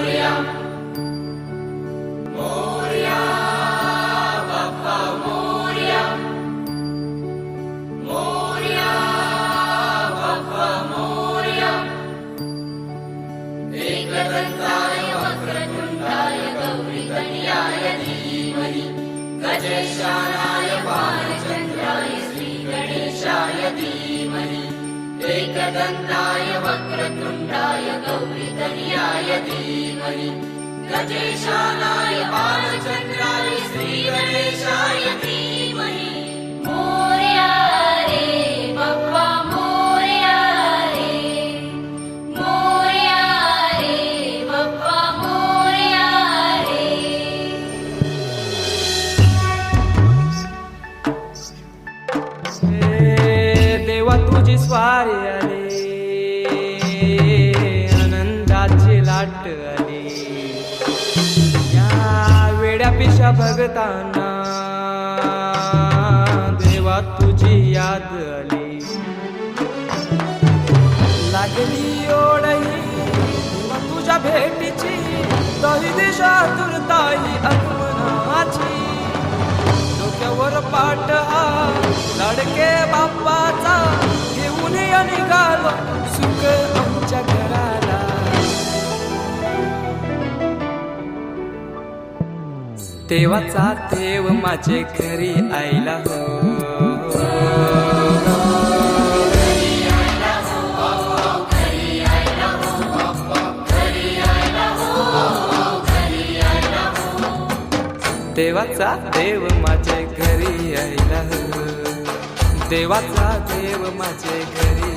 मोरया मोरया बाप्पा मोरया मोरया बाप्पा मोरया एकदंताय वक्रतुंडाय गौरीतनयाय धीमहि गजेशानाय बालचंद्राय श्रीगणेशाय धीमहि एकदंताय वक्रतुंडाय गौरीतनयाय धीमहि गजेशानाय बालचंद्राय श्रीगणेशाय धीमहि मोरया रे बाप्पा मोरया रे बाप्पा मोरया रे देवा तुझी स्वारी आली आनंदाची लाट आली या वेड्या पिशा भगतांना देवा तुझी याद आली लागली ओढही देवा तुझ्या भेटीची दही दिशा तुरताई आगमनाची डोक्यावर पाट हा लाडके बाप्पाचा घेऊन या निघालो सुख आमच्या घराला देवाचा देव माझे घरी आईला हो देवाचा देव माझे घरी आईला हो देवाचा देव माझे घरी